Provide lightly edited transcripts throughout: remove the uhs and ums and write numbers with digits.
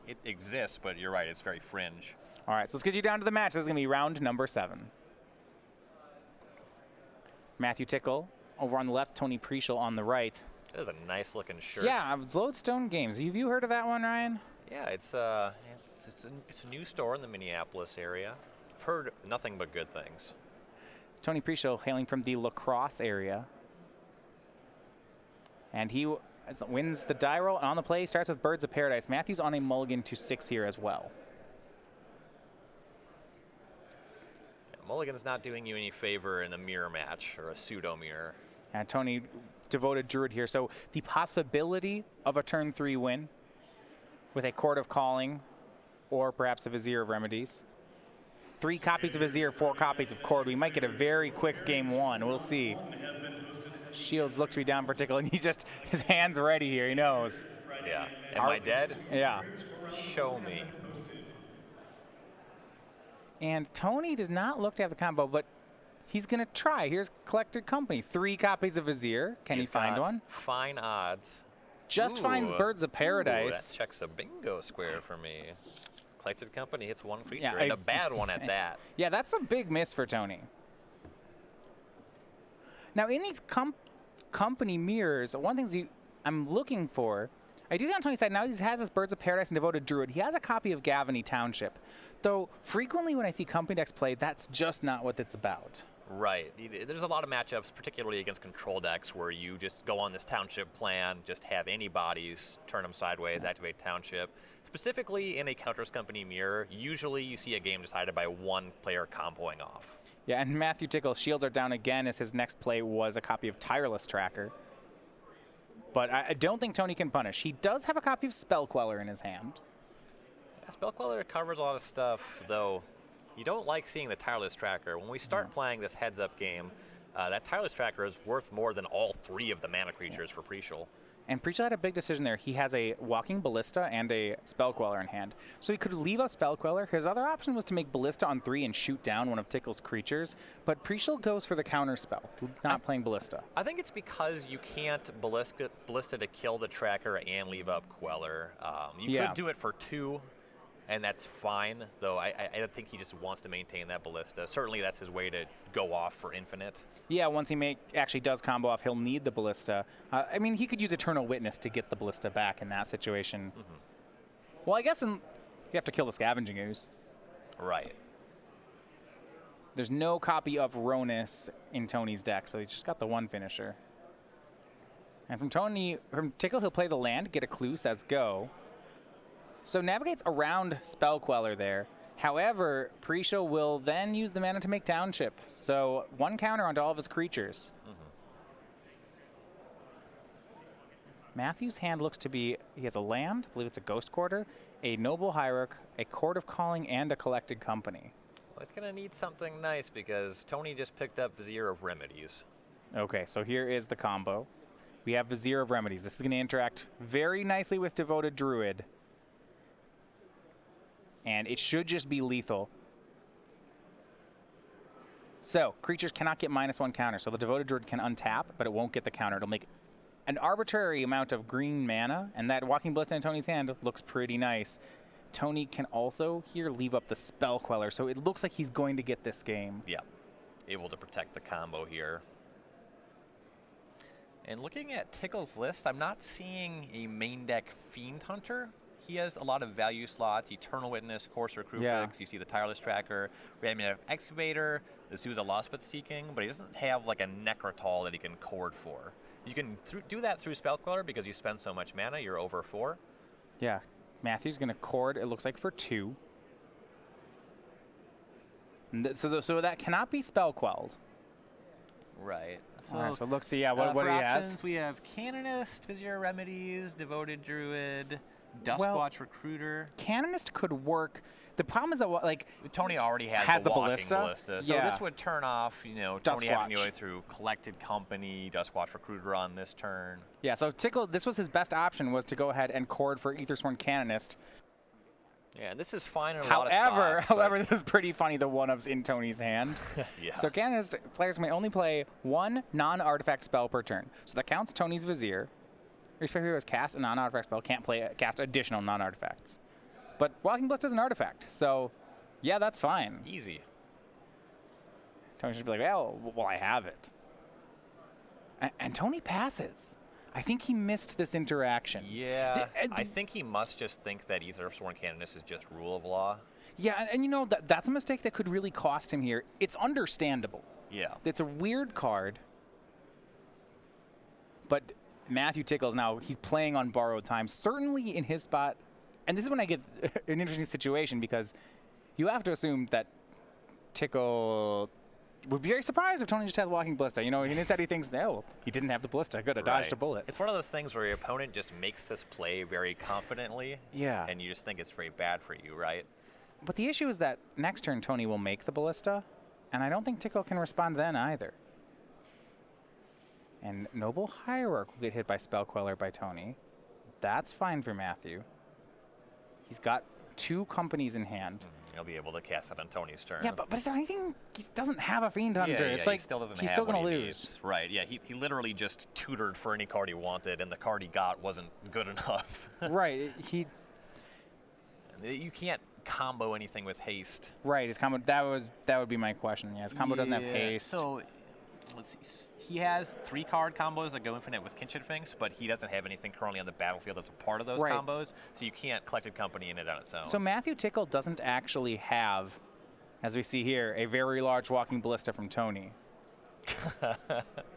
it exists, but you're right, it's very fringe. All right, so let's get you down to the match. This is going to be round number 7. Matthew Tickal over on the left, Tony Preeshl on the right. That is a nice looking shirt. Yeah, Lodestone Games. Have you heard of that one, Ryan? Yeah, it's a new store in the Minneapolis area. I've heard nothing but good things. Tony Preeshl hailing from the La Crosse area. And he wins the die roll, and on the play starts with Birds of Paradise. Matthew's on a mulligan to 6 here as well. Yeah, mulligan's not doing you any favor in a mirror match or a pseudo mirror. And Tony devoted Druid here, so the possibility of a turn 3 win with a Court of Calling or perhaps a Vizier of Remedies. 3 copies of Vizier, 4 copies of Cord. We might get a very quick game 1. We'll see. Shields look to be down for Tickal, and he's just, his hand's ready here. He knows. Yeah. Am I dead? Yeah. Show me. And Tony does not look to have the combo, but he's going to try. Here's Collected Company. 3 copies of Vizier. Can he find one? Fine odds. Just finds Birds of Paradise. That checks a bingo square for me. Collected Company hits 1 creature, and a bad one at that. Yeah, that's a big miss for Tony. Now, in these company mirrors, one of the things I'm looking for, I do see on Tony's side, now he has this Birds of Paradise and Devoted Druid. He has a copy of Gavany Township. Though, frequently when I see company decks play, that's just not what it's about. Right. There's a lot of matchups, particularly against control decks, where you just go on this Township plan, just have any bodies, turn them sideways, activate Township. Specifically in a Counters Company mirror, usually you see a game decided by one player comboing off. Yeah, and Matthew Tickal, shields are down again as his next play was a copy of Tireless Tracker. But I don't think Tony can punish. He does have a copy of Spell Queller in his hand. Yeah, Spell Queller covers a lot of stuff, though you don't like seeing the Tireless Tracker. When we start playing this heads-up game, that Tireless Tracker is worth more than all 3 of the mana creatures for Preeshl. And Preeshl had a big decision there. He has a Walking Ballista and a Spell Queller in hand. So he could leave out Spell Queller. His other option was to make Ballista on 3 and shoot down one of Tickal's creatures. But Preeshl goes for the counter spell, not playing Ballista. I think it's because you can't Ballista to kill the tracker and leave up Queller. You could do it for 2, and that's fine, though I don't think he just wants to maintain that Ballista. Certainly that's his way to go off for infinite. Yeah, once he actually does combo off, he'll need the Ballista. I mean, he could use Eternal Witness to get the Ballista back in that situation. Well, I guess you have to kill the Scavenging Ooze. Right. There's no copy of Ronus in Tony's deck, so he's just got the 1 finisher. And from Tickal, he'll play the land, get a clue, says go. So navigates around Spell Queller there. However, Preeshl will then use the mana to make Township. So 1 counter onto all of his creatures. Matthew's hand looks to be, he has a land, I believe it's a Ghost Quarter, a Noble Hierarch, a Court of Calling, and a Collected Company. Well, it's going to need something nice because Tony just picked up Vizier of Remedies. Okay, so here is the combo. We have Vizier of Remedies. This is going to interact very nicely with Devoted Druid. And it should just be lethal. So, creatures cannot get -1 counter. So the Devoted Druid can untap, but it won't get the counter. It'll make an arbitrary amount of green mana, and that Walking Ballista in Tony's hand looks pretty nice. Tony can also here leave up the Spell Queller, so it looks like he's going to get this game. Yeah, able to protect the combo here. And looking at Tickal's list, I'm not seeing a main deck Fiend Hunter. He has a lot of value slots, Eternal Witness, Courser Crufix, you see the Tireless Tracker, Reanimative Excavator, the Souza Lost Seeking, but he doesn't have like a Necrotal that he can cord for. You can do that through Spell Queller because you spend so much mana, you're over 4. Yeah, Matthew's going to cord, it looks like, for 2. So that cannot be Spell Quelled. Right. So, all right, so let's see, what he options, has. We have Canonist, Vizier Remedies, Devoted Druid, Duskwatch Recruiter. Canonist could work. The problem is that like Tony already has the Ballista. So yeah. This would turn off, Tony having to go through Collected Company, Duskwatch Recruiter on this turn. Yeah, so Tickal, this was his best option, was to go ahead and cord for Aethersworn Canonist. Yeah, this is fine in a lot of spots. However, this is pretty funny, the 1-ofs in Tony's hand. Yeah. So Canonist players may only play 1 non-artifact spell per turn. So that counts Tony's Vizier. Each player who has cast a non-artifact spell can't cast additional non-artifacts. But Walking Ballista is an artifact, so yeah, that's fine. Easy. Tony should be like, well, I have it. And Tony passes. I think he missed this interaction. Yeah, I think he must just think that Ether of Sworn Canoness is just rule of law. Yeah, and you know, that's a mistake that could really cost him here. It's understandable. Yeah. It's a weird card. But Matthew Tickles now, he's playing on borrowed time. Certainly in his spot, and this is when I get an interesting situation, because you have to assume that Tickle would be very surprised if Tony just had Walking Ballista. You know, in his head he thinks, no, he didn't have the Ballista. Good, I dodged a bullet. It's one of those things where your opponent just makes this play very confidently. Yeah. And you just think it's very bad for you, right? But the issue is that next turn Tony will make the Ballista, and I don't think Tickle can respond then either. And Noble Hierarch will get hit by Spell Queller by Tony. That's fine for Matthew. He's got 2 companies in hand. He'll be able to cast it on Tony's turn. Yeah, but is there anything? He doesn't have a Fiend Hunter. Yeah, it's like he's still going to lose. Needs. Right, yeah, he literally just tutored for any card he wanted, and the card he got wasn't good enough. Right, You can't combo anything with haste. Right, his combo, that would be my question. Yeah, his combo doesn't have haste. So, let's see. He has 3 card combos that go infinite with Kinship Finks, but he doesn't have anything currently on the battlefield that's a part of those combos, so you can't Collected Company in it on its own. So Matthew Tickle doesn't actually have, as we see here, a very large Walking Ballista from Tony.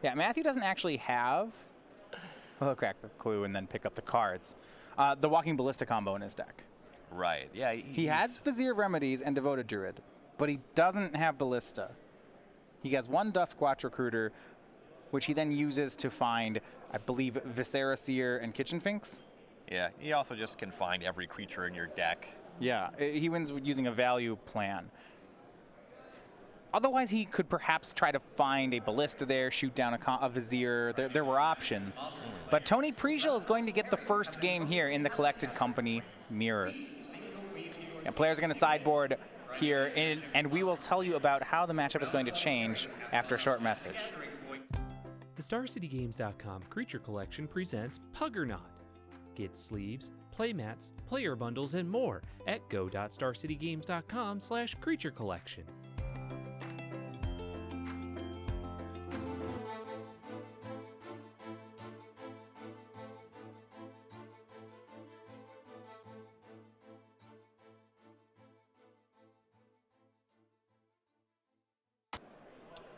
Yeah, Matthew doesn't actually have, well, he'll crack a clue and then pick up the cards, the Walking Ballista combo in his deck. Right, yeah. He has Vizier of Remedies and Devoted Druid, but he doesn't have Ballista. He has 1 Duskwatch Recruiter, which he then uses to find, I believe, Viscera Seer and Kitchen Finks. Yeah, he also just can find every creature in your deck. Yeah, he wins using a value plan. Otherwise, he could perhaps try to find a Ballista there, shoot down a Vizier. There were options. But Tony Preeshl is going to get the first game here in the Collected Company Mirror. And players are going to sideboard here, and we will tell you about how the matchup is going to change after a short message. The StarCityGames.com Creature Collection presents Puggernaut. Get sleeves, playmats, player bundles, and more at go.starcitygames.com/creature collection.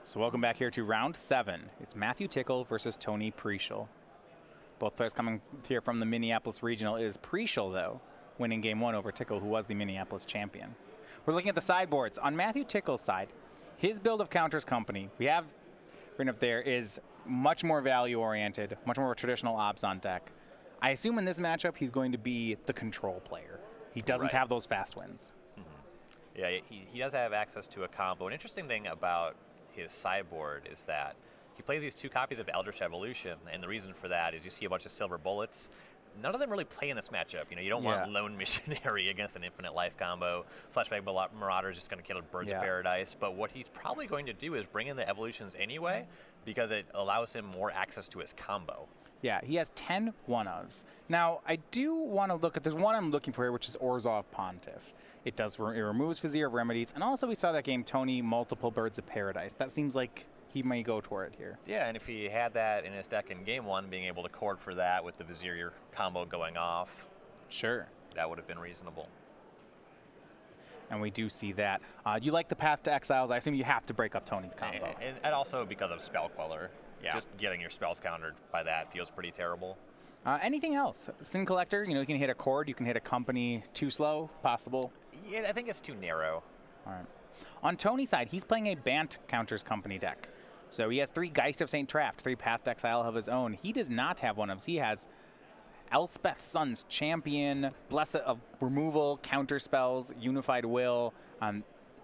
So welcome back here to round 7. It's Matthew Tickle versus Tony Preeshl. Both players coming here from the Minneapolis Regional. It is Preeshl, though, winning game 1 over Tickle, who was the Minneapolis champion. We're looking at the sideboards. On Matthew Tickle's side, his build of Counters Company, we have written up there, is much more value-oriented, much more of a traditional Obzon deck. I assume in this matchup, he's going to be the control player. He doesn't have those fast wins. Yeah, he does have access to a combo. An interesting thing about his sideboard is that he plays these 2 copies of Eldritch Evolution, and the reason for that is you see a bunch of silver bullets. None of them really play in this matchup. You know, you don't want Lone Missionary against an Infinite Life combo. Flashback Marauder is just going to kill Birds of Paradise. But what he's probably going to do is bring in the Evolutions anyway, because it allows him more access to his combo. Yeah, he has 10 one-ofs. Now, I do want to look at, there's one I'm looking for here, which is Orzhov Pontiff. It removes Vizier of Remedies, and also we saw that game Tony multiple Birds of Paradise. That seems like he may go toward it here. Yeah, and if he had that in his deck in game 1, being able to chord for that with the Vizier combo going off, sure, that would have been reasonable. And we do see that. You like the Path to Exiles? I assume you have to break up Tony's combo. And also because of Spell Queller. Yeah. Just getting your spells countered by that feels pretty terrible. Anything else? Sin Collector, you know, you can hit a chord, you can hit a company. Too slow, possible? Yeah, I think it's too narrow. All right. On Tony's side, he's playing a Bant Counters Company deck. So he has 3 Geist of St. Traft, 3 Path to Exile of his own. He does not have one of those. He has Elspeth Sun's Champion, Blessed of Removal, Counter Spells, Unified Will.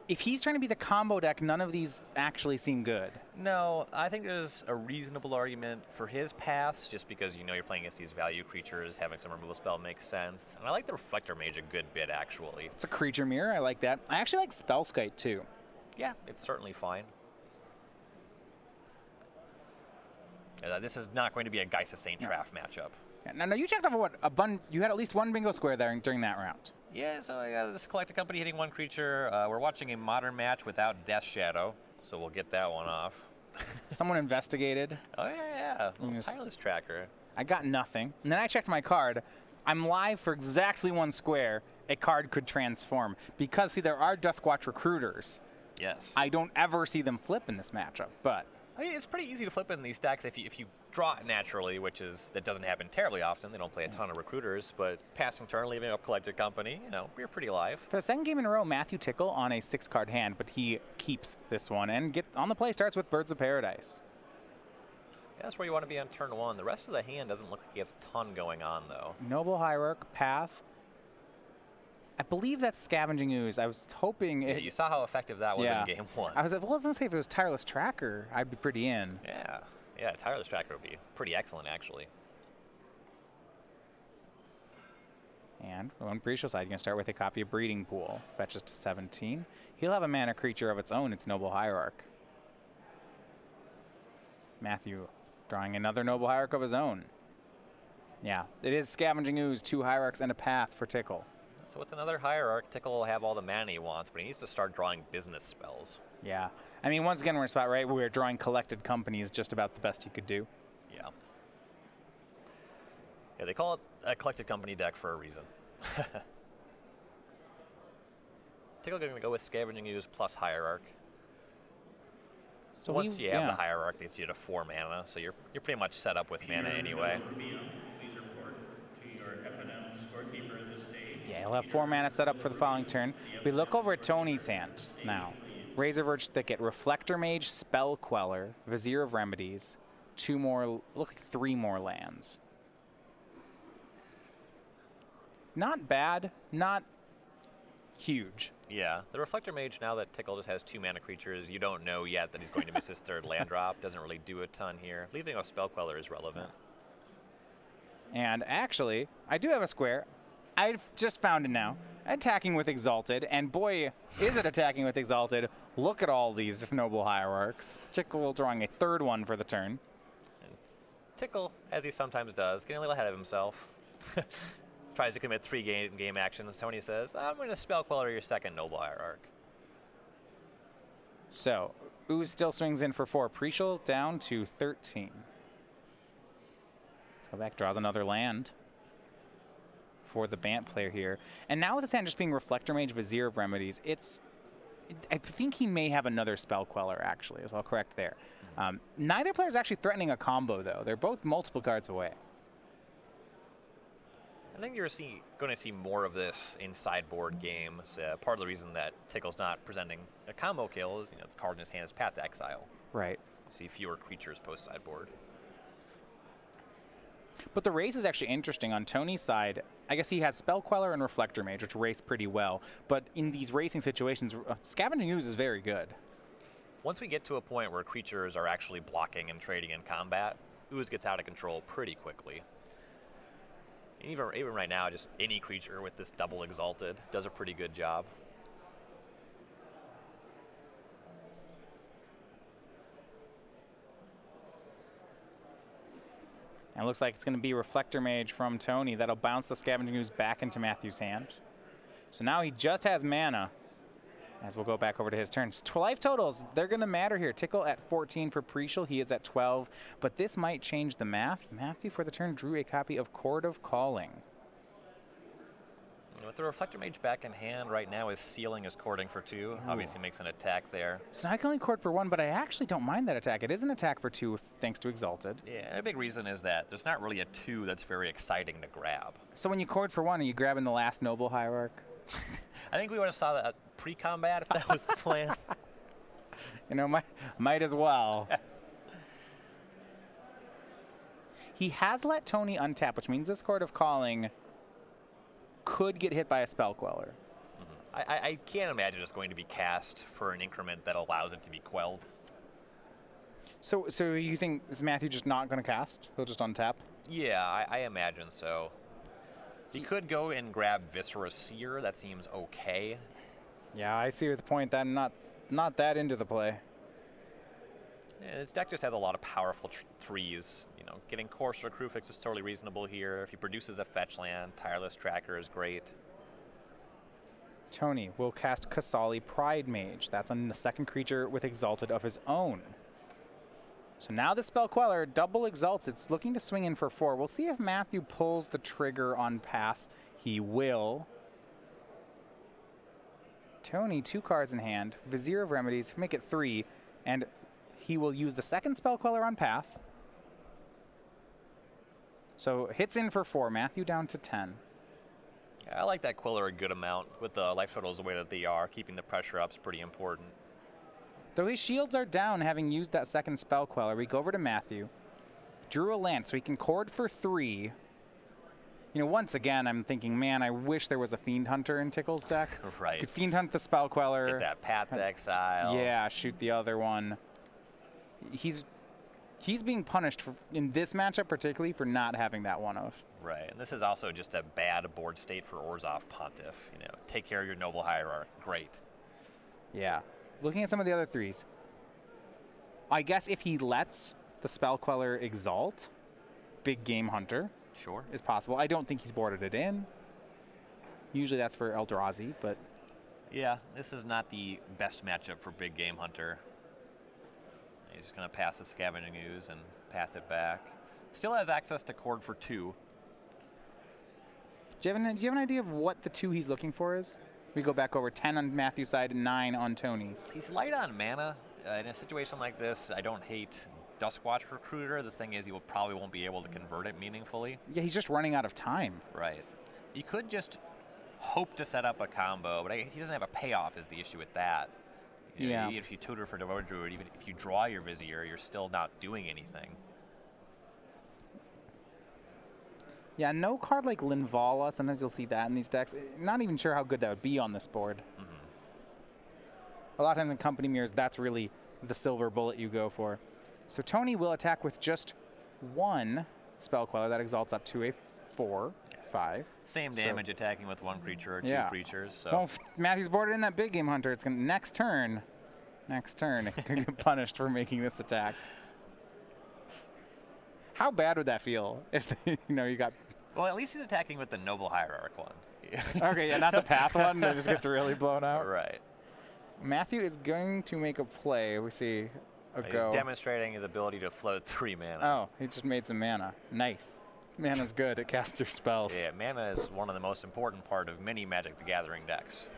If he's trying to be the combo deck, none of these actually seem good. No, I think there's a reasonable argument for his paths, just because you know you're playing against these value creatures, having some removal spell makes sense. And I like the Reflector Mage a good bit, actually. It's a creature mirror, I like that. I actually like Spellskite, too. Yeah, it's certainly fine. This is not going to be a Geist of St. Traft matchup. Yeah, now, you checked off what? You had at least 1 bingo square there during that round. Yeah, so I got this collected company hitting one creature. We're watching a modern match without Death Shadow, so we'll get that one off. Someone investigated. Oh, yeah. Little tireless tracker. I got nothing. And then I checked my card. I'm live for exactly 1 square. A card could transform. Because, see, there are Duskwatch recruiters. Yes. I don't ever see them flip in this matchup, but... I mean, it's pretty easy to flip in these decks if you draw it naturally, that doesn't happen terribly often. They don't play a ton of recruiters, but passing turn, leaving up collected company, we're pretty live. For the second game in a row, Matthew Tickal on a 6-card hand, but he keeps this one and on the play starts with Birds of Paradise. Yeah, that's where you want to be on turn 1. The rest of the hand doesn't look like he has a ton going on, though. Noble Hierarch, Path. I believe that's Scavenging Ooze. I was hoping... Yeah, you saw how effective that was in game 1. I was going to say if it was Tireless Tracker, I'd be pretty in. Yeah, Tireless Tracker would be pretty excellent, actually. And on Preeshl's side, you're going to start with a copy of Breeding Pool. Fetches to 17. He'll have a mana creature of its own. It's Noble Hierarch. Matthew drawing another Noble Hierarch of his own. Yeah, it is Scavenging Ooze, 2 Hierarchs and a Path for Tickal. So with another Hierarch, Tickal will have all the mana he wants, but he needs to start drawing business spells. Yeah. I mean, once again, we're in a spot, right, where drawing collected company is just about the best you could do. Yeah. Yeah, they call it a collected company deck for a reason. Tickal going to go with Scavenging Ooze plus Hierarch. So once you have the Hierarch, they get to 4 mana, so you're pretty much set up with mana anyway. Yeah, he'll have 4 mana set up for the following turn. We look over at Tony's hand now. Razorverge Thicket, Reflector Mage, Spell Queller, Vizier of Remedies, 2 more, look like 3 more lands. Not bad, not huge. Yeah, the Reflector Mage, now that Tickal just has 2 mana creatures, you don't know yet that he's going to miss his 3rd land drop. Doesn't really do a ton here. Leaving a Spell Queller is relevant. And actually, I do have a square. I've just found it now. Attacking with Exalted, and boy, is it attacking with Exalted. Look at all these Noble Hierarchs. Tickal drawing a 3rd one for the turn. And Tickal, as he sometimes does, getting a little ahead of himself. Tries to commit 3 game actions. Tony says, I'm going to Spell Queller your 2nd Noble Hierarch. So, Ooze still swings in for 4. Preeshl down to 13. So back draws another land for the Bant player here. And now with his hand just being Reflector Mage, Vizier of Remedies, I think he may have another Spell Queller, actually, so I'll correct there. Neither player is actually threatening a combo, though. They're both multiple cards away. I think you're going to see more of this in sideboard games. Part of the reason that Tickal's not presenting a combo kill is, the card in his hand is Path to Exile. Right. You see fewer creatures post-sideboard. But the race is actually interesting. On Tony's side, I guess he has Spell Queller and Reflector Mage, which race pretty well. But in these racing situations, Scavenging Ooze is very good. Once we get to a point where creatures are actually blocking and trading in combat, Ooze gets out of control pretty quickly. Even right now, just any creature with this double Exalted does a pretty good job. And it looks like it's going to be Reflector Mage from Tony. That'll bounce the Scavenging Ooze back into Matthew's hand. So now he just has mana, as we'll go back over to his turn. Life totals, they're going to matter here. Tickal at 14 for Preeshl. He is at 12. But this might change the math. Matthew, for the turn, drew a copy of Chord of Calling. With the Reflector Mage back in hand right now, is sealing his cording for 2. Ooh. Obviously makes an attack there. So I can only chord for 1, but I actually don't mind that attack. It is an attack for 2 thanks to Exalted. Yeah, and a big reason is that there's not really a 2 that's very exciting to grab. So when you chord for 1, are you grabbing the last Noble Hierarch? I think we would have saw that pre-combat if that was the plan. Might as well. He has let Tony untap, which means this Chord of Calling could get hit by a Spell Queller. Mm-hmm. I can't imagine it's going to be cast for an increment that allows it to be quelled. So you think, is Matthew just not going to cast? He'll just untap? Yeah, I imagine so. He could go and grab Viscera Seer. That seems okay. Yeah, I see the point. That I'm not that into the play. Yeah, his deck just has a lot of powerful threes. Getting Courser Crufix is totally reasonable here. If he produces a fetch land, Tireless Tracker is great. Tony will cast Kasali Pride Mage. That's on the second creature with Exalted of his own. So now the Spell Queller double exalts. It's looking to swing in for 4. We'll see if Matthew pulls the trigger on path. He will. Tony, 2 cards in hand. Vizier of Remedies, make it 3. And he will use the second Spell Queller on path. So hits in for 4. Matthew down to 10. Yeah, I like that Queller a good amount with the life totals the way that they are. Keeping the pressure up is pretty important. Though his shields are down, having used that second Spell Queller, we go over to Matthew. Drew a Lance, so he can cord for 3. You know, once again, I'm thinking, man, I wish there was a Fiend Hunter in Tickal's deck. Right. Could Fiend Hunt the Spell Queller. Get that Path to Exile. Yeah, shoot the other one. He's being punished in this matchup particularly for not having that one of. Right, and this is also just a bad board state for Orzhov Pontiff. You know, take care of your Noble Hierarch. Great. Yeah. Looking at some of the other 3s, I guess if he lets the Spell Queller exalt, Big Game Hunter is possible. I don't think he's boarded it in. Usually that's for Eldrazi, but... Yeah, this is not the best matchup for Big Game Hunter. He's just going to pass the Scavenging Ooze and pass it back. Still has access to cord for 2. Do you have an idea of what the 2 he's looking for is? We go back over 10 on Matthew's side and 9 on Tony's. He's light on mana. In a situation like this, I don't hate Duskwatch Recruiter. The thing is, he probably won't be able to convert it meaningfully. Yeah, he's just running out of time. Right. You could just hope to set up a combo, but he doesn't have a payoff is the issue with that. You know, even if you tutor for Devoted Druid, even if you draw your Vizier, you're still not doing anything. Yeah, no card like Linvala, sometimes you'll see that in these decks. Not even sure how good that would be on this board. A lot of times in Company Mirrors, that's really the silver bullet you go for. So Tony will attack with just 1 Spell Queller. That exalts up to a 4, 5. Same damage attacking with 1 creature or 2 creatures. So. Well, if Matthew's boarded in that Big Game Hunter, it's going to next turn, it can get punished for making this attack. How bad would that feel if you got... Well, at least he's attacking with the Noble Hierarch one. Okay, yeah, not the Path one that just gets really blown out. Right. Matthew is going to make a play. We see a go. He's demonstrating his ability to float 3 mana. Oh, he just made some mana. Nice. Mana's good at caster spells. Yeah, mana is one of the most important part of many Magic the Gathering decks.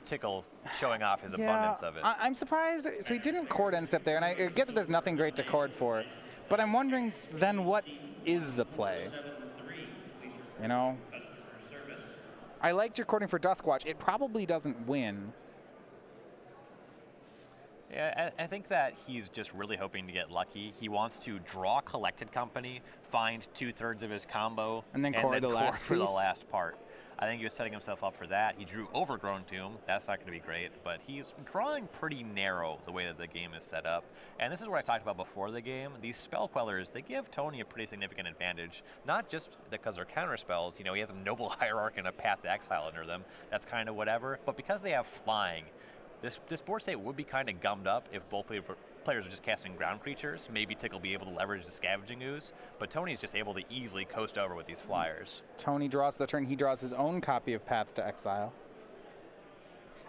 Tickal showing off his abundance of it. I'm surprised. So he didn't cord end step there, and I get that there's nothing great to cord for, but I'm wondering then what is the play? You know? I liked your cording for Duskwatch. It probably doesn't win. Yeah, I think that he's just really hoping to get lucky. He wants to draw Collected Company, find 2/3 of his combo, and then cord the last for the last part. I think he was setting himself up for that. He drew Overgrown Tomb. That's not going to be great, but he's drawing pretty narrow the way that the game is set up. And this is what I talked about before the game. These Spell Quellers, they give Tony a pretty significant advantage, not just because they're counter spells. You know, he has a Noble Hierarch and a Path to Exile under them. That's kind of whatever. But because they have flying, this board state would be kind of gummed up if both players are just casting ground creatures. Maybe Tickal be able to leverage the Scavenging Ooze, but Tony's just able to easily coast over with these flyers. Tony draws the turn. He draws his own copy of Path to Exile.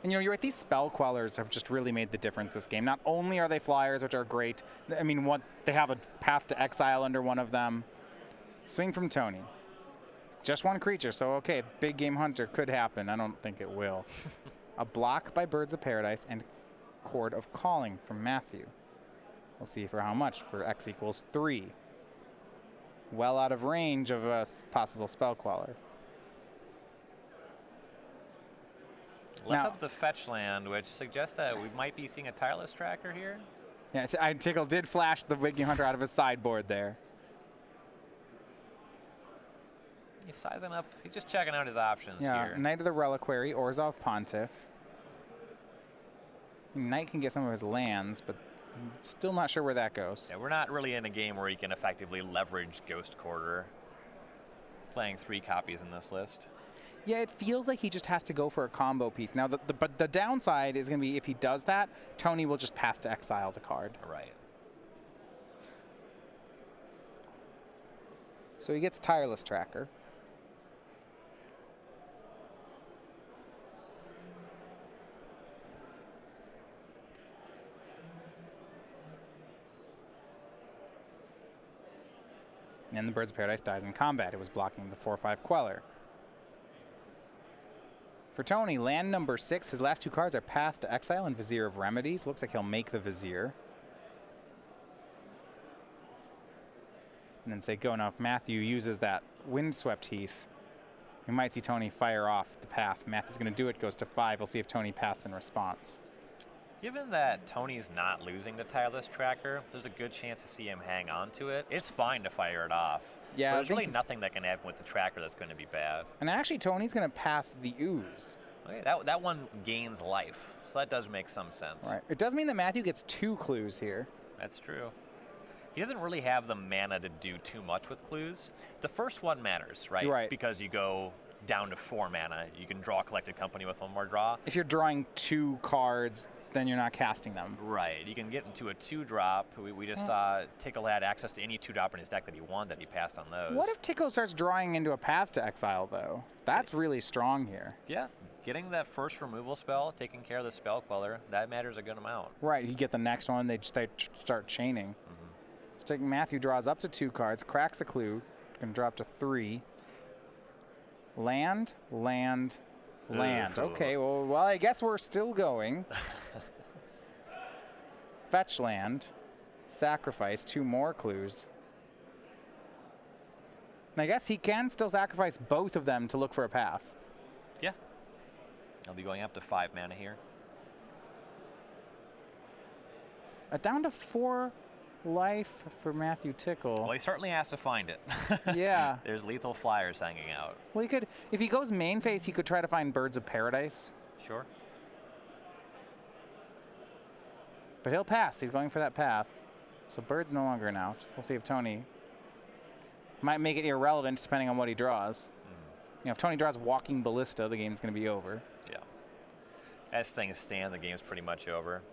And you're right, these Spell Quellers have just really made the difference this game. Not only are they flyers, which are great, I mean, they have a Path to Exile under one of them. Swing from Tony. It's just 1 creature, so okay, Big Game Hunter could happen. I don't think it will. A block by Birds of Paradise and Chord of Calling from Matthew. We'll see for how much. For X equals 3. Well out of range of a possible Spell Queller. Left up the fetch land, which suggests that we might be seeing a Tireless Tracker here. Yeah, Tickal did flash the Big Game Hunter out of his sideboard there. He's sizing up. He's just checking out his options here. Knight of the Reliquary, Orzhov Pontiff. Knight can get some of his lands, but still not sure where that goes. Yeah, we're not really in a game where he can effectively leverage Ghost Quarter. Playing 3 copies in this list. Yeah, it feels like he just has to go for a combo piece. Now, but the downside is going to be if he does that, Tony will just Path to Exile the card. Right. So he gets Tireless Tracker. And the Birds of Paradise dies in combat. It was blocking the 4/5 Queller. For Tony, land number 6, his last 2 cards are Path to Exile and Vizier of Remedies. Looks like he'll make the Vizier. And then say go. Now, if Matthew uses that Windswept Heath, we might see Tony fire off the Path. Matthew's going to do it, goes to 5. We'll see if Tony paths in response. Given that Tony's not losing the Tireless Tracker, there's a good chance to see him hang on to it. It's fine to fire it off. Yeah, but there's really nothing that can happen with the tracker that's going to be bad. And actually, Tony's going to path the Ooze. Okay, that one gains life, so that does make some sense. Right. It does mean that Matthew gets 2 clues here. That's true. He doesn't really have the mana to do too much with clues. The first one matters, right? Right. Because you go down to 4 mana. You can draw Collected Company with 1 more draw. If you're drawing 2 cards, then you're not casting them. Right. You can get into a 2-drop. We just saw Tickal had access to any 2-drop in his deck that he wanted. He passed on those. What if Tickal starts drawing into a Path to Exile, though? That's really strong here. Yeah. Getting that first removal spell, taking care of the Spell Queller, that matters a good amount. Right. You get the next one, they start chaining. Matthew draws up to 2 cards, cracks a clue, can drop to 3. Land, land, land. Okay, well, I guess we're still going. Fetch land, sacrifice 2 more clues. And I guess he can still sacrifice both of them to look for a path. Yeah. I'll be going up to 5 mana here. Down to 4 life for Matthew Tickal. Well, he certainly has to find it. Yeah. There's lethal flyers hanging out. Well, he could, if he goes main phase, he could try to find Birds of Paradise. Sure. But he'll pass. He's going for that path. So Bird's no longer an out. We'll see if Tony might make it irrelevant depending on what he draws. You know, if Tony draws Walking Ballista, the game's going to be over. Yeah. As things stand, the game's pretty much over.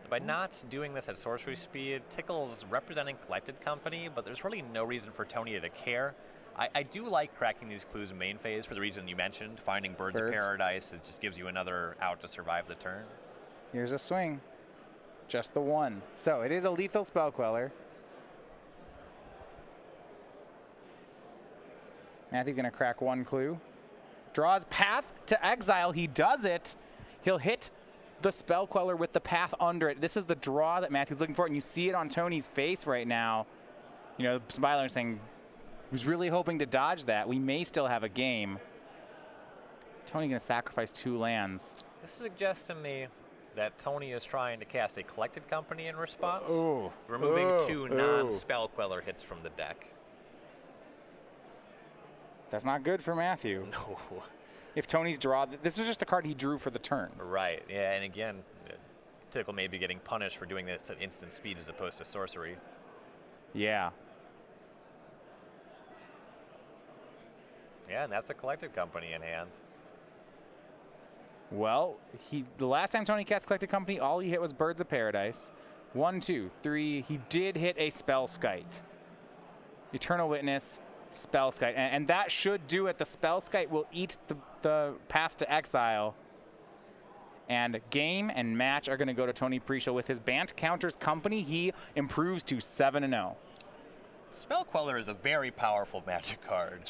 By not doing this at sorcery speed, Tickal's representing Collected Company, but there's really no reason for Tony to care. I do like cracking these clues in main phase for the reason you mentioned. Finding Birds of Paradise, it just gives you another out to survive the turn. Here's a swing. Just the 1. So it is a lethal Spell Queller. Matthew going to crack 1 clue. Draws Path to Exile. He does it. He'll hit the Spell Queller with the path under it. This is the draw that Matthew's looking for, and you see it on Tony's face right now. You know, Smiler saying, who's really hoping to dodge that. We may still have a game. Tony going to sacrifice 2 lands. This suggests to me that Tony is trying to cast a Collected Company in response, removing 2 non-Spell Queller hits from the deck. That's not good for Matthew. No. If Tony's draw, this was just the card he drew for the turn. Right, yeah, and again, Tickal may be getting punished for doing this at instant speed as opposed to sorcery. Yeah. Yeah, and that's a Collected Company in hand. Well, the last time Tony cast Collected Company, all he hit was Birds of Paradise. 1, 2, 3. He did hit a Spellskite. Eternal Witness, Spellskite. And that should do it. The Spellskite will eat the Path to Exile. And game and match are going to go to Tony Preeshl. With his Bant Counters Company, he improves to 7-0. Spell Queller is a very powerful Magic card.